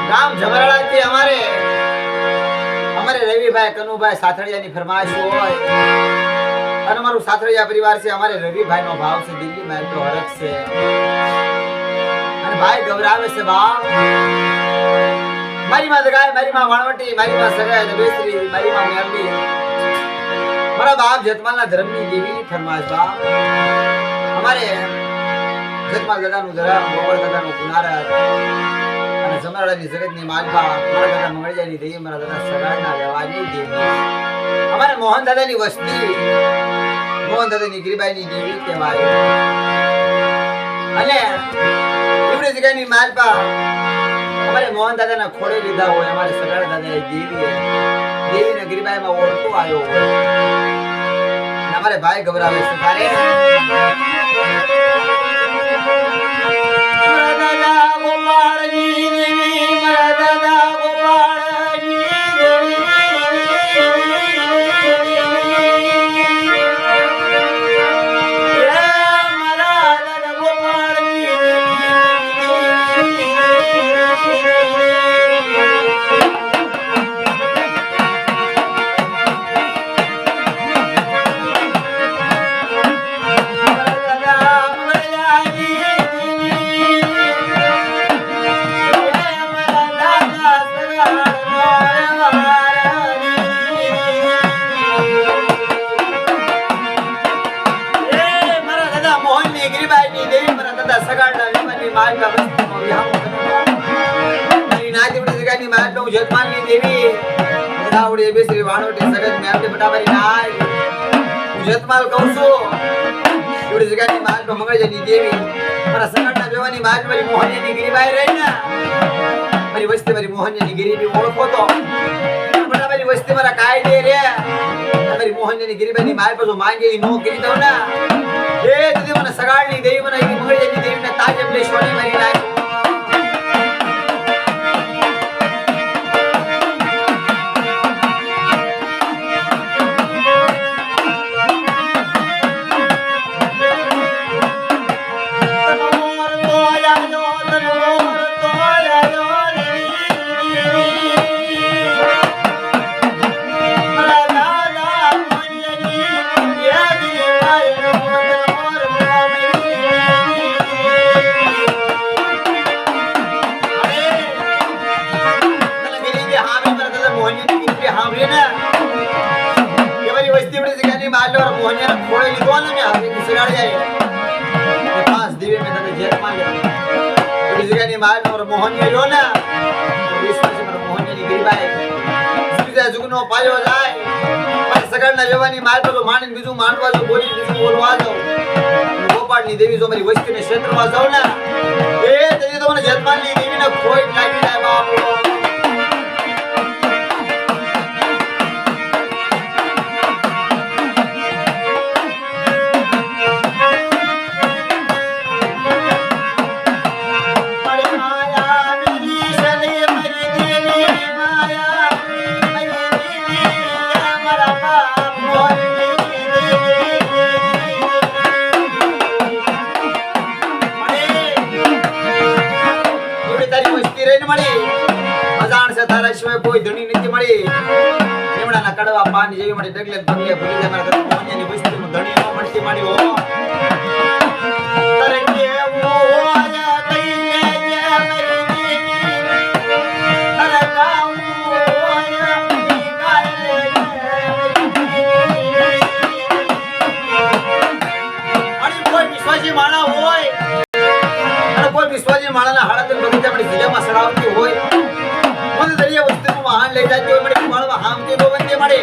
ગામ જમરાળાથી અમારે રવિભાઈ કનુભાઈ સાથળિયાની ફરમાઈશ હોય અને અમારું સાથળિયા પરિવાર છે. અમારે રવિભાઈ નો ભાવ છે, દિલ્હીમાં એટલો હરખ છે અને ભાઈ ગભરાવે છે. બાપ મારી માં જગાય, મારી માં વાણવટી, મારી માં સગાય દબેસરી, મારી માં મેરડી, મારા બાપ જતમાલના ધર્મની દેવીની ફરમાઈશ. બાપ અમારે જતમાલ દાદાનું ધરમ, મોગલ દાદાનું કુનારત અને જમરાળાની જગતની માલપા, મારા દાદા મંગળજાની દેવી, મારા દાદા સગાડના વ્યવહારની દેવી, અમારે મોહન દાદાની વસ્તી, મોહન દાદાની ગીરીબાઈની દેવી કહેવાય. અને એવડી જગ્યાની માલપા અમારે મોહન દાદાના ખોડે લીધા હોય, અમારે સગાડ દાદાએ દેવીને ગીરીબાઈમાં ઓળખો આવ્યો હોય. અમારે ભાઈ ગભરાવે છે. તારે જતમાલ કહું છું, એવડી જગ્યાની માલ મંગળજાની દેવી, મારા સગાડના બેવાની માલ મારી મોહનની ગીરીબાઈ રહી ને, મારી વસ્તી મારી મોહનની ગીરીબી ઓળખો તો બટા મારી વસ્તી મારા કાયદે રે, મારી મોહનની ગીરીબાઈની માલ પાછો માંગે નો કરી દઉં ને, એ દીદી મને સગાડની દેવી, મને મંગળજાની દેવીને તાજબ લઈ સોની મારી લાય. દેવી જો મારી વસ્તીને ક્ષેત્રમાં જાવ ને, એ તેથી તો મને જતમાલની દેવીને ખોઈ લાગી જાય. બાપુ કોઈ ધણી નથી મળી, લીમડાના કડવા પાન જેવી મળી, ડગલે ડગલે ભૂલી જાય મારા મોહનની વસ્તીનું ધણી ન મળતી મળી. હો તરે કેવો આયા કઈને જે મરી અરે ગાઉ આયા ગાલે અને કોઈ વિશ્વાસી માણા હોય અને કોઈ વિશ્વાસી માણાના હાડત બગીચા મળી જગ્યામાં સડાવતી હોય, મને દરિયા વસ્તીનું વાહન લઈ જાય તો મને માળવા હામતી તો વંદે મળે.